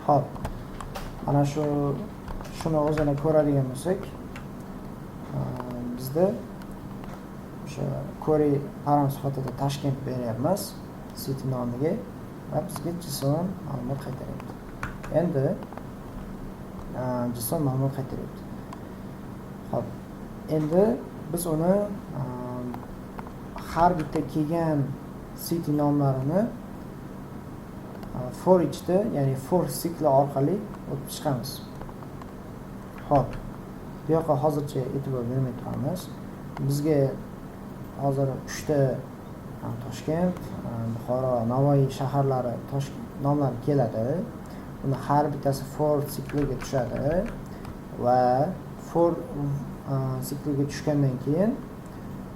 Xo'p, ana shuni o'zini ko'radigan bo'lsak, bizda o'sha query param sifatida Toshkent beryapmiz city nomiga va bizga JSON ma'lumot qaytaryapti. Endi JSON ma'lumot qaytaryapti. Xo'p, endi biz uni har bitta kelgan city nomlarini for eachda, ya'ni for sikli orqali o'tib chiqamiz. Xo'p, bu yoqqa hozircha e'tibor bermay turamiz. Bizga hozir 3 ta Toshkent, Buxoro, Navoiy shaharlari nomlari keladi. Uni har bittasi for sikliga tushadi va for sikliga tushgandan keyin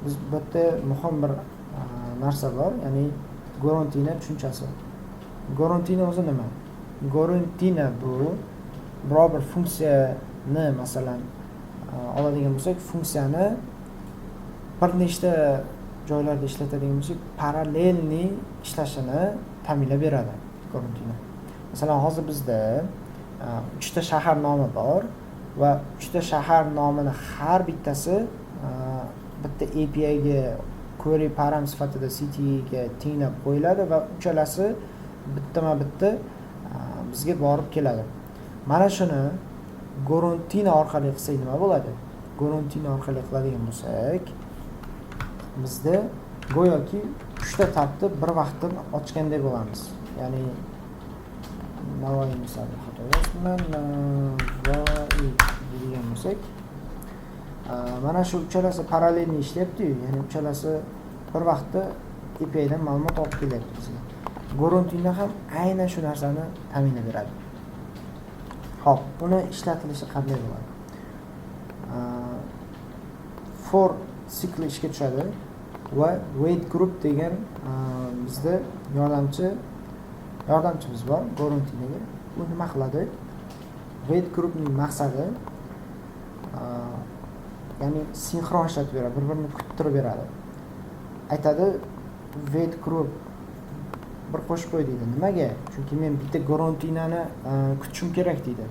biz bu yerda muhim bir narsa bor, ya'ni Gorantina tushunchasi. Gorantina o'zi nima? Gorantina bu biror bir funksiyani, masalan, oladigan bo'lsak, funksiyani bir nechta joylarda ishlatadigan bo'lsak, parallelni ishlashini ta'minlab beradi Gorantina. Masalan, hozir bizda 3 ta shahar nomi bor va 3 ta shahar nomini har bittasi bitta API ga query param sifatida city ga tenglab qo'yiladi va uchalasi bittama-bitta bizga borib keladi. Mana shuni Gorantina orqali qilsak nima bo'ladi? Gorantina orqali qiladigan bo'lsak, bizda go'yoki 3 ta tabni bir vaqtda ochganday bo'lamiz. Ya'ni Navoiy misol xato yozibman, Navoiy degan bo'lsak, mana shu uchalasi parallelni ishlayapti-yu, ya'ni uchalasi bir vaqtda API dan ma'lumot olib kelyapti bizga. Gorantina ham aynan shu narsani ta'minlab beradi. Xo'p, buni ishlatilishi qanday bo'ladi? For sikli ishga tushadi va wait group degan bizda yordamchimiz bor Gorantinaga. U nima qiladi? Wait groupning maqsadi ya'ni sinxron ishlatib beradi, bir-birini kuttirib beradi. Aytadi, wait group bir qo'shib qo'y deydi. Nimaga? Chunki men bitta Gorantinani kutishim kerak deydi.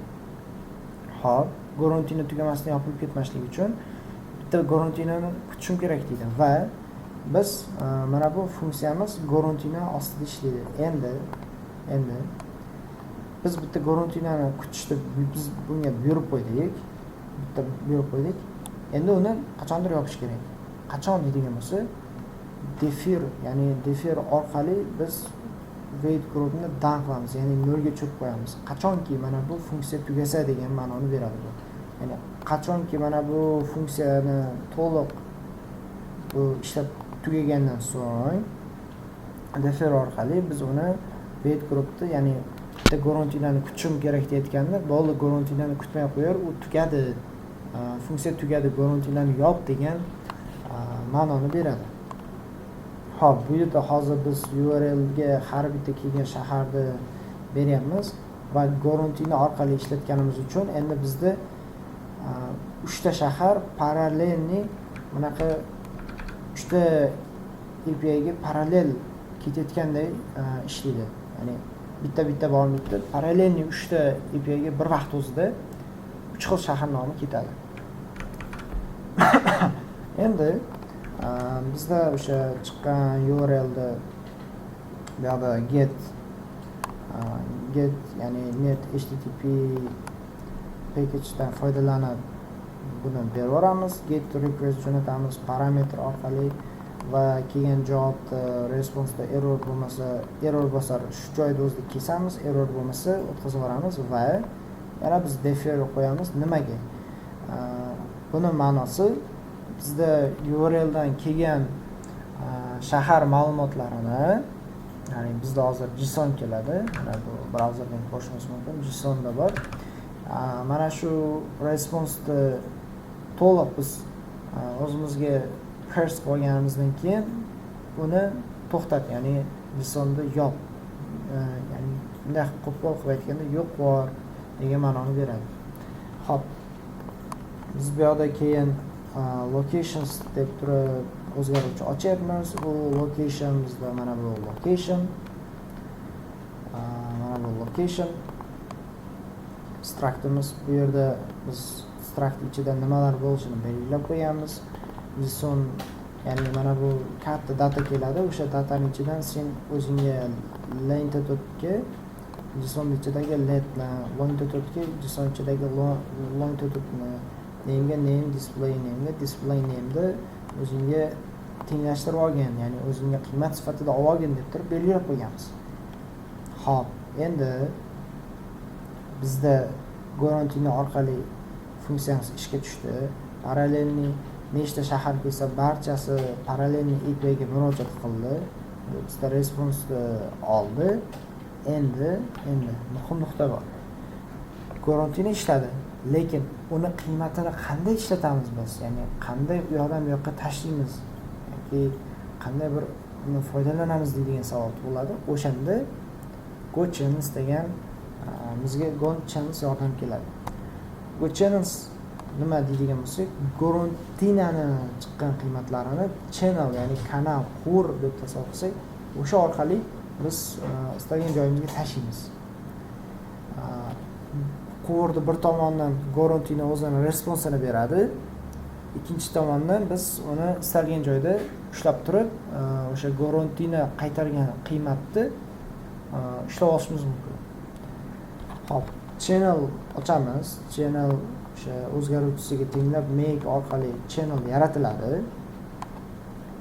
Xo'p, Gorantina tugamasdan yopilib ketmaslik uchun bitta Gorantinani kutishim kerak deydi va biz mana bu funksiyamiz Gorantina ostida ishlaydi. Endi biz bitta Gorantinani kutishni biz bunga buyurib qo'ydik. Endi uni qachondir yopish kerak. Qachon deydigan bo'lsa, defer, ya'ni defer orqali biz wait groupni down qilamiz, ya'ni 0 ga tushirib qo'yamiz. Qachonki mana bu funksiya tugasa degan ma'noni beradi bu. Ya'ni qachonki mana bu funksiyani to'liq bu ishlab tugagandan so'ng defer orqali biz uni wait groupni, ya'ni bitta Gorantinani kutishim kerak deyotganda, bo'ldi Gorantinani kutmay qo'yar, u tugadi. Funksiya tugadi, Gorantinani yop degan ma'noni beradi. Xo'p, bu yerda hozir biz URL ga har bitta kelgan shaharni beryapmiz va Gorantina orqali ishlatganimiz uchun endi bizda 3 ta shahar parallelni bunaqa 3 ta API ga parallel ketayotganday ishlaydi. Ya'ni bitta bormaydi, parallelni 3 ta API ga bir vaqt o'zida 3 xil shahar nomi ketadi. Endi bizda o'sha chiqqan URLda bu yoqda get ya'ni net http package dan foydalanib buni berib yuboramiz. Get request jo'natamiz parametr orqali va kelgan javobda response error bo'lmasa, error bo'lsa shu joyda o'zida kesamiz, error bo'lmasa o'tkazib yuboramiz va yana biz defer qo'yamiz. Nimaga? Buni ma'nosi bizda URL dan kelgan shahar ma'lumotlarini, ya'ni bizda hozir JSON keladi. Mana bu brauzerdan ko'rishingiz mumkin. JSON da bor. Mana shu response to'liq biz o'zimizga parse qilganimizdan keyin uni to'xtat, ya'ni JSONda yop. Ya'ni bunday qo'pol qilib aytganda yo'q bor degan ma'noni beradi. Xo'p. Biz bu yoqda keyin locations deb turib o'zgaruvchi ochyapmiz. Bu location bizda mana bu location. structimiz bu yerda biz struct ichida nimalar bo'lishini belgilab qo'yamiz. JSON ya'ni mana bu katta data keladi. O'sha dataning ichidan sen o'zingga longitude JSON ichidagi let bilan longitude JSON ichidagi longitude name display name'ni o'zingga tenglashtirib olgin, ya'ni o'zingga qiymat sifatida olgin deb turib belgilab qo'yamiz. Xo'p, endi bizda Gorantino orqali funksiyamiz ishga tushdi. Parallelni nechta shahar kelsa barchasi parallelni API'ga murojaat qildi. Bizda responsni oldi. Endi muhim nuqta bor. Gorantino ishladi, lekin uni qiymatini qanday ishlatamiz biz? Ya'ni qanday u yoqdan bu yoqqa tashlaymiz yoki qanday bir uni foydalanamiz deydigan savol tug'iladi. O'shanda GoChannels degan bizga GoChannels yordam keladi. GoChannels nima deydigan bo'lsak, Gorantinani chiqqan qiymatlarini channel, ya'ni kanal, quvur deb tasavvur qilsak, o'sha orqali biz istagan joyimizga tashlaymiz. Quvurni bir tomondan Gorantino o'zining responsini beradi, ikkinchi tomondan biz uni istalgan joyda ushlab turib, o'sha Gorantino qaytargan qiymatni ushlab olishimiz mumkin. Xo'p, channel ochamiz. Channel o'sha o'zgaruvchisiga tenglab make orqali channel yaratiladi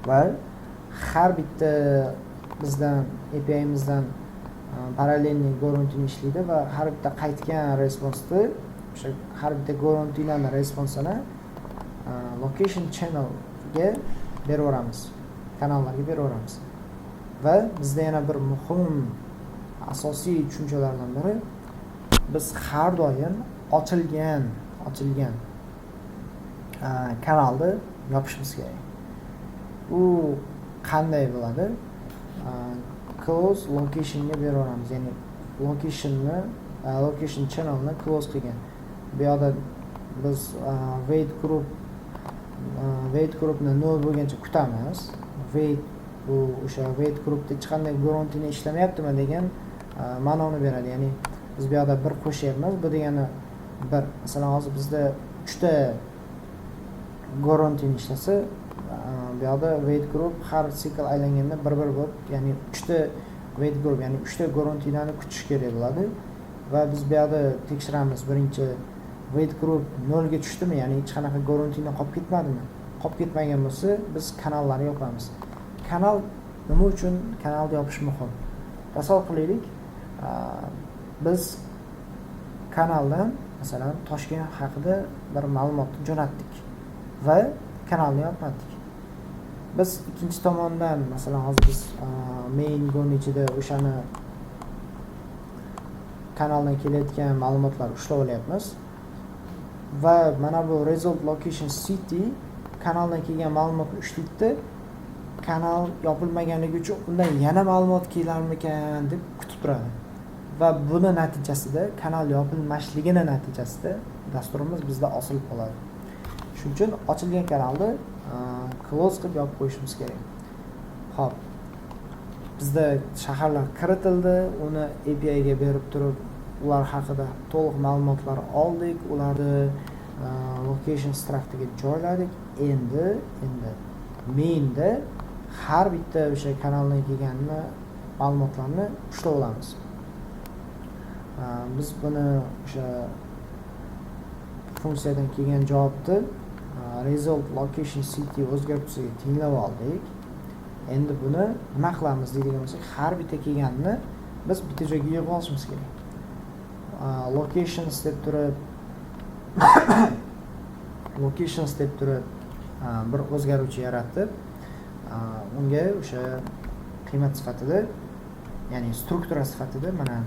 va har bitta bizdan API'imizdan parallelni Gorantino ishlaydi va har bitta qaytgan responsni o'sha har bitta Gorantinoning responsini location channelga beraveramiz, kanallarga beraveramiz. Va bizda yana bir muhim asosiy tushunchalardan biri, biz har doim ochilgan kanalni yopishimiz kerak. U qanday bo'ladi? Close locationga beraveramiz, ya'ni location channelni close qilgan. Bu yoqda biz wait groupni 0 bo'lgancha kutamiz. Bu o'sha wait groupda hech qanday Gorantino ishlamayaptimi degan ma'noni beradi. Ya'ni biz bu yoqda bir qo'shyapmiz. Bu degani bir, masalan, hozir bizda 3 ta Gorantino ishlasa, bu yoqda wait group har sikl aylanganda bir-bir bo'lib, ya'ni 3 ta wait group, ya'ni 3 ta Gorantinoni kutish kerak bo'ladi. Va biz bu yoqda tekshiramiz, birinchi wait group 0 ga tushdimi, ya'ni hech qanaqa Gorantino qolib ketmadimi? Qolib ketmagan bo'lsa, biz kanallarni yopamiz. Kanal nima uchun kanalni yopish muhim? Tasavvur qilaylik, biz kanaldan masalan Toshkent haqida bir ma'lumotni jo'natdik va kanalni yopmadik. Biz ikkinchi tomondan masalan hozir biz main gon ichida o'shani kanaldan kelayotgan ma'lumotlar ushlab olyapmiz va mana bu result location city kanaldan kelgan ma'lumotni ushlaydida, kanal yopilmaganligi uchun undan yana ma'lumot kelarmikan deb kutib turadi. Va buni natijasida, kanal yopilmasligini natijasida dasturimiz bizda osilib qoladi. Shuning uchun ochilgan kanalni close qilib yopib qo'yishimiz kerak. Xo'p, bizda shaharlar kiritildi, uni API ga berib turib, ular haqida to'liq ma'lumotlar oldik, ularni location structurega joyladik. Endi mainda har bitta o'sha kanaldan kelgan ma'lumotlarni ushlab olamiz. Biz buni o'sha funksiyadan kelgan javobni result location city o'zgaruvchisiga tenglab oldik. Endi buni nima qilamiz deydigan bo'lsak, har bitta kelganini biz bitta joyga yig'ib olishimiz kerak. Locations deb turib bir o'zgaruvchi yaratib, unga o'sha qiymat sifatida, ya'ni struktura sifatida mana